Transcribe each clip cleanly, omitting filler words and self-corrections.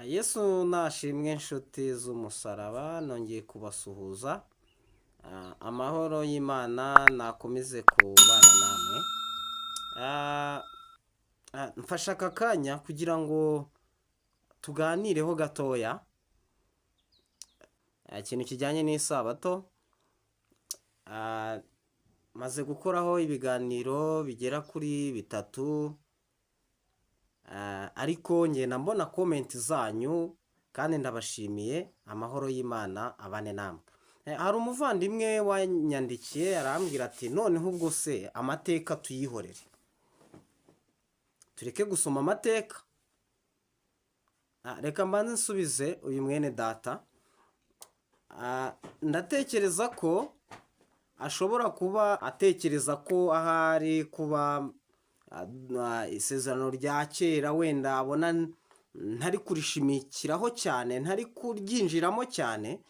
Yesu nashimwe inshuti z'umusaraba nongeye kubasuhuza. Amahoro y'Imana nakomeze kubana namwe. Mfashe aka kanya kugira ngo tuganireho gatoya ikintu kijyanye n'isabato. Maze gukoraho ibiganiro bigera kuri bitatu, ariko ngenda mbona komenti zanyu kandi ndabashimiye. Amahoro y'Imana abane namwe. Hari umuvandimwe wanyandikiye arambwira ati noneho ubwo se amateka tuyihorere, tureke gusoma amateka. Reka mbanze nsubize uyu mwene data. Ndatekereza ko ashobora kuba atekereza ko ahari kuba isezerano rya kera wenda abona ntari kurishimikiraho cyane, ntari kuryinjiramo cyane,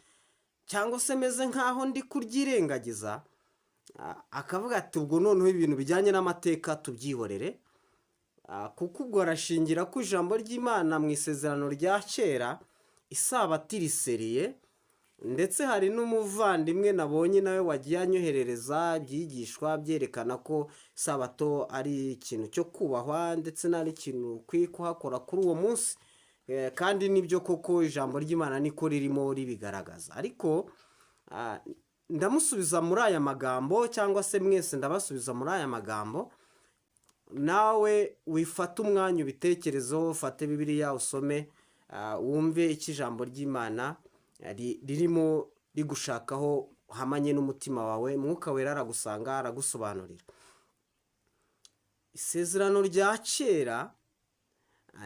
cyangwa se meze nk'aho ndi kuryirengagiza. Akavuga ati ubwo noneho ibintu bijyanye n'amateka tubyihorere, kuko ubwo arashingira ku ijambo ry'Imana mu isezerano rya kera isabato iriseriye. Ndetse hari n'umuvandimwe nabonye nawe wagiye anyoherereza ibyigishwa byerekana ko isabato ari ikintu cyo kubahwa ndetse n'ari ikintu ukwiye kuhakora kuri uwo munsi. Kandi nibyo koko ijambo ry'Imana niko ririmo ribigaragaza. Ariko ndamusubiza muri aya magambo, cyangwa se mwese ndabasubiza muri aya magambo. Nawe wifate umwanya ubitekerezeho, ufate Bibiliya usome, wumve icyo ijambo ry'Imana ririmo rigushakaho hamanye n'umutima wawe. Mwuka Wera aragusanga, aragusobanurira. Isezerano rya kera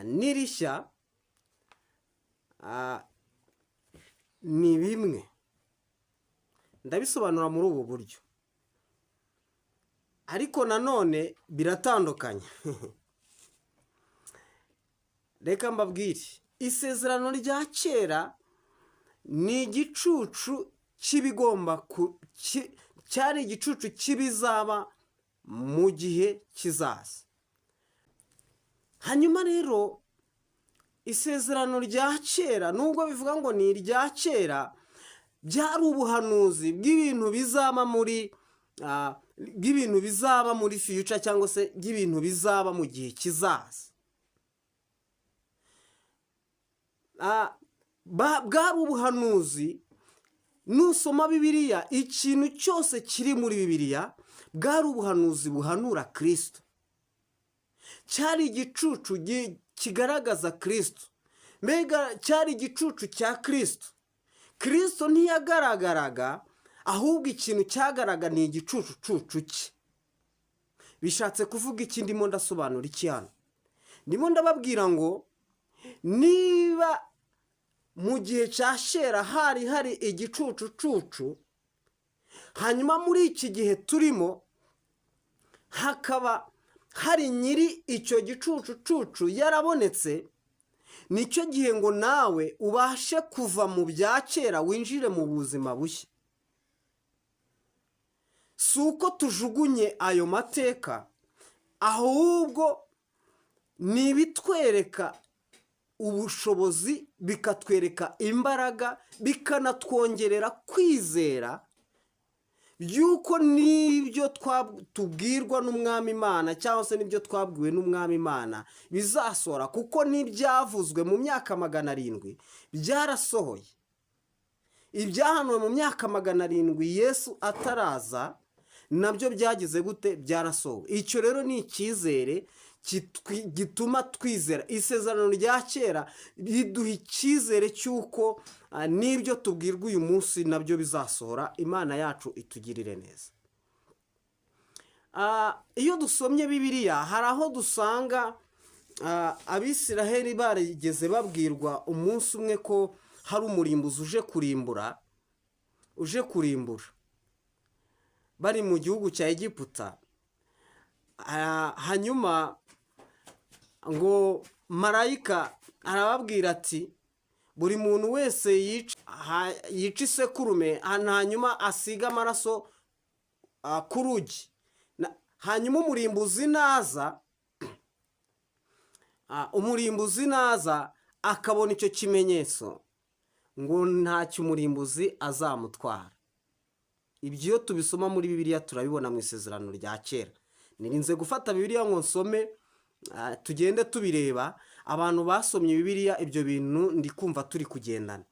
n'irishya ni bimwe. Ndabisobanura muri ubu buryo, ariko nanone biratandukanye. Reka mbabwire, isezerano rya kera ni igicucu cy'ibigomba cyari igicucu cy'ibizaba mu gihe kizaza. Hanyuma rero isezerano rya kera nubwo bivuga ngo ni irya kera, byari ubuhanuzi bw'ibintu bizaba muri future, cyangwa se bw'ibintu bizaba mu gihe kizaza. Bwari ubuhanuzi. Nusoma Bibiliya, ikintu cyose kiri muri Bibiliya bwari ubuhanuzi buhanura Kristo. Cyari igicucu kigaragaza Kristo. Mbega cyari igicucu cya Kristo. Kristo ntiyagaragaraga, ahubwo ikintu cyagaragara ni igicucucucu cye. Bishatse kuvuga iki? Ndimo ndasobanura iki hano? Ndimo ndababwira ngo niba mu gihe cya kera hari igicucucucu, hanyuma muri iki gihe turimo hakaba hari nyiri icyo gicucucucu yarabonetse, nicyo gihe ngo nawe ubashe kuva mu bya kera winjire mu buzima bushya. Si uko tujugunye ayo mateka, ahubwo ni ibitwereka ubushobozi, bikatwereka imbaraga, bikanatwongerera kwizera by'uko n'ibyo tubwirwa n'Umwami Imana, cyangwa se n'ibyo twabwiwe n'Umwami Imana bizasohora, kuko n'ibyavuzwe mu myaka 700 byarasohoye. Ibyahanuwe mu myaka 700 Yesu ataraza nabyo byagize gute? Byarasohowe. Icyo rero ni icyizere gituma twizera. Isezerano rya kera riduha icyizere cy'uko n'ibyo tubwirwa uyu munsi nabyo bizasohora. Imana yacu itugirire neza. Iyo dusomye Bibiliya hari aho dusanga Abisiraheli barigeze babwirwa umunsi umwe ko hari umurimbuzi uje kurimbura bari mu gihugu cya Egiputa. Hanyuma ngo marayika arababwira ati buri muntu wese yica isekurume, hanyuma asiga amaraso ku rugi. Hanyuma umurimbuzi naza akabona icyo kimenyetso ngo ntacyo umurimbuzi azamutwara. Ibyo iyo tubisoma muri Bibiliya turabibona mu isezerano rya kera. Nirinze gufata Bibiliya ngo nsome tugende tubireba. Abantu basomye Bibiliya ibyo bintu ndi kumva turi kugendana.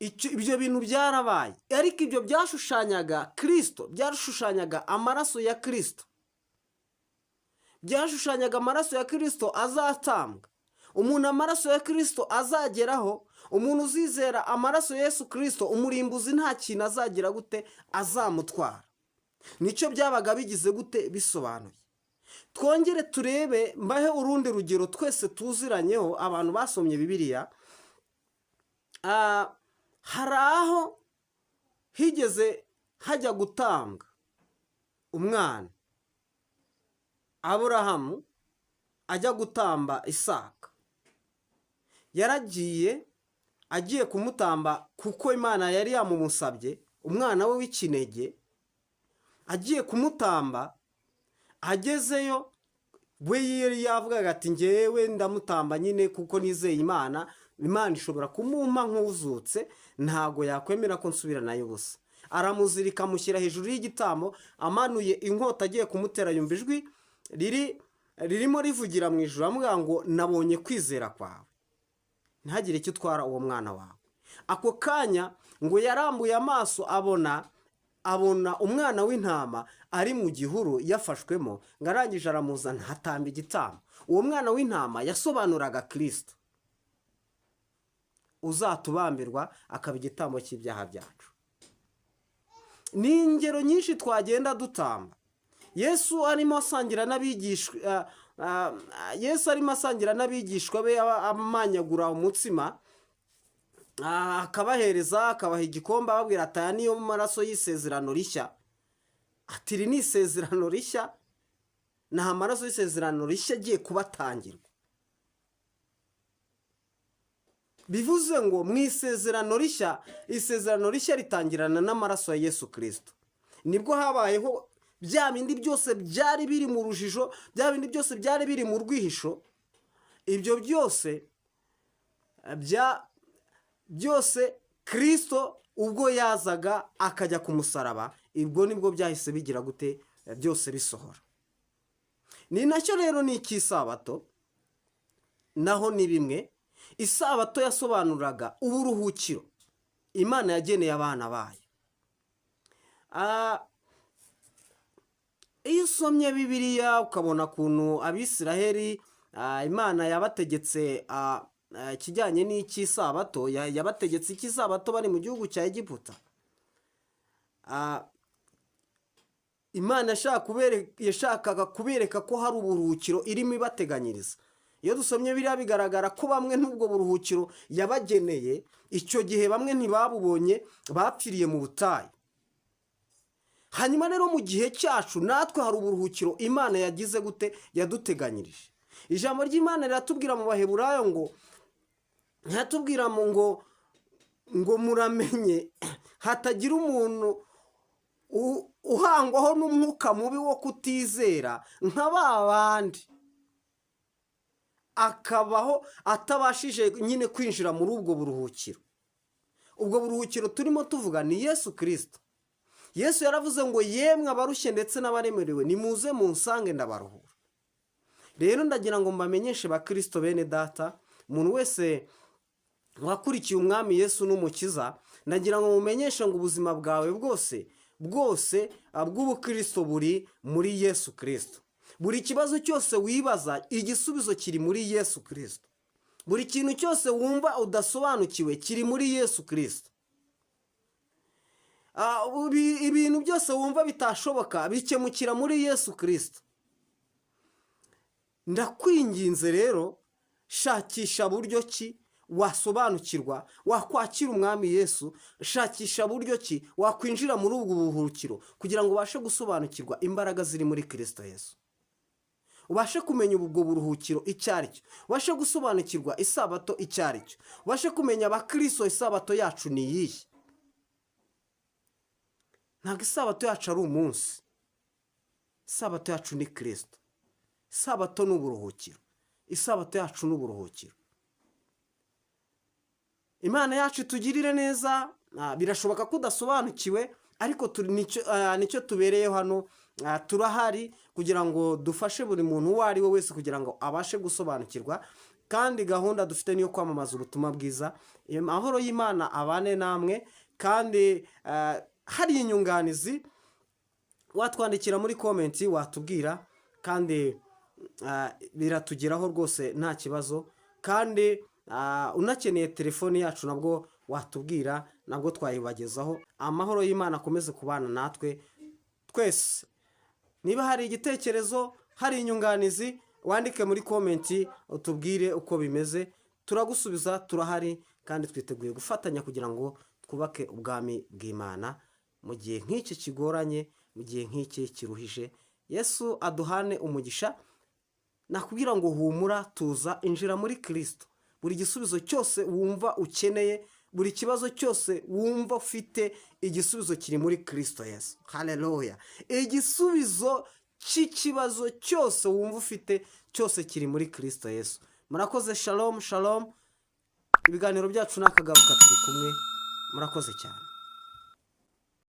Ibyo bintu byarabaye, ariko ibyo byashushanyaga Kristo, byashushanyaga amaraso ya Kristo, byashushanyaga amaraso ya Kristo azatambwa. Umuntu amaraso ya Kristo azageraho, umuntu uzizera amaraso ya Yesu Kristo, umurimbuzi nta kintu azagira gute azamutwara. Nicyo byabaga bigize gute bisobanuye. Twongere turebe, mbahe urundi rugero twese tuziranyeho abantu basomye Bibiliya. Hari aho higeze hajya gutambwa umwana, Aburahamu ajya gutamba Isaka. Yaragiye agiye kumutamba kuko Imana yari yamumusabye, umwana we w'ikinege. Agiye kumutamba, agezeyo we yari yavugaga ati ngewe ndamutamba nyine kuko nizeye Imana, Imana ishobora kumumpa nk'uzutse, ntago yakwemera ko nsubira nayo ubusa. Aramuzirika amushyira hejuru y'igitambo, amanuye inkota agiye kumutera, yumva ijwi ririmo rivugira mu ijuru amubwira ngo nabonye kwizera kwawe, ntihagire icyo utwara uwo mwana wawe. Ako kanya ngo yarambuye amaso abona umwana w'intama ari mu gihuru yafashwemo, ngo arangije aramuzana hatamba igitambo. Uwo mwana w'intama yasobanuraga Kristo uzatubambirwa akaba igitambo cy'ibyaha byacu. Ni ingero nyinshi twagenda dutamba. Yesu arimo asangira n'abigishwa be, amanyagura umutsima, akabahereza, akabaha igikombe, ababwira ati aya niyo maraso y'isezerano rishya. Ati iri ni isezerano rishya, ni amaraso y'isezerano rishya agiye kubatangirwa. Bivuze ngo mu isezerano rishya ritangirana n'amaraso ya Yesu Kristo. Nibwo habayeho bya bindi byose byari biri mu rujijo, bya bindi byose byari biri mu rwihisho. Ibyo byose Kristo ubwo yazaga akajya ku musaraba, ibwo nibwo byahise bigira gute byose bisohora. Ni nacyo rero ni icy'isabato, naho ni bimwe. Isabato yasobanuraga uburuhukiro Imana yageneye abana bayo. Iyo usomye Bibiliya ukabona ukuntu Abisiraheli Imana yabategetse ikijyanye n'icy'isabato, yabategetse icy'isabato bari mu gihugu cya Egiputa. Imana yashakaga kubereka ko hari uburuhukiro irimo ibateganyiriza. Iyo dusomye biriya bigaragara ko bamwe n'ubwo buruhukiro yabageneye, icyo gihe bamwe ntibabubonye, bapfiriye mu butayu. Hanyuma rero mu gihe cyacu natwe hari uburuhukiro Imana yagize gute yaduteganyirije. Ijambo ry'Imana riratubwira mu Baheburayo ngo ntiratubwira ngo muramenye hatagira umuntu uhangwaho n'umwuka mubi wo kutizera nka ba bandi, akabaho atabashije nyine kwinjira muri ubwo buruhukiro. Ubwo buruhukiro turimo tuvuga ni Yesu Kristo. Yesu yaravuze ngo yemwe abarushye ndetse n'abaremerewe nimuze munsange ndabaruhura. Rero ndagira ngo mbamenyeshe ba Kristo bene data, umuntu wese wakurikiye umwami Yesu n'umukiza, ndagira ngo mumenyeshe ngo ubuzima bwawe bwose bw'ubukristo buri muri Yesu Kristo. Buri kibazo cyose wibaza igisubizo kiri muri Yesu Kristo. Buri kintu cyose wumva udasobanukiwe kiri muri Yesu Kristo. Ibintu byose wumva bitashoboka bikemukira muri Yesu Kristo. Ndakwinginze rero, shakisha buryo ki wasobanukirwa, wakwakira umwami Yesu. Shakisha buryo ki wakwinjira muri ubwo buruhukiro kugira ngo ubashe gusobanukirwa imbaraga ziri muri Kristo Yesu. Ubashe kumenya ubwo buruhukiro icyo ari cyo, ubashe gusobanukirwa isabato icyo ari cyo, ubashe kumenya abakristo isabato yacu ni iyihe. Ntabwo isabato yacu ari umunsi, isabato yacu ni Kristo. Isabato ni uburuhukiro, isabato yacu ni uburuhukiro. Imana yacu itugirire neza. Birashoboka ko udasobanukiwe, ariko nicyo tubereyeho hano. Turahari kugira ngo dufashe buri muntu uwo ari we wese kugira ngo abashe gusobanukirwa, kandi gahunda dufite niyo kwamamaza ubutumwa bwiza. Amahoro y'Imana abane namwe, kandi hari inyunganizi watwandikira muri komenti, watubwira, kandi biratugeraho rwose nta kibazo. Kandi unakeneye telefoni yacu nabwo watubwira, nabwo twayibagezaho. Amahoro y'Imana akomeze kubana natwe twese. Niba hari igitekerezo, hari inyunganizi, wandike muri komenti utubwire uko bimeze. Turagusubiza, turahari, kandi twiteguye gufatanya kugira ngo twubake ubwami bw'Imana mu gihe nk'iki kigoranye, mu gihe nk'iki kiruhije. Yesu aduhane umugisha. Nakubwira ngo humura, tuza, injira muri Kristo. Buri gisubizo cyose wumva ukeneye, buri kibazo cyose wumva ufite, igisubizo kiri muri Kristo Yesu. Haleluya. Igisubizo cy'ikibazo cyose wumva ufite cyose kiri muri Kristo Yesu. Murakoze. Shalom shalom. Ibiganiro byacu nakagaruka turi kumwe. Murakoze cyane.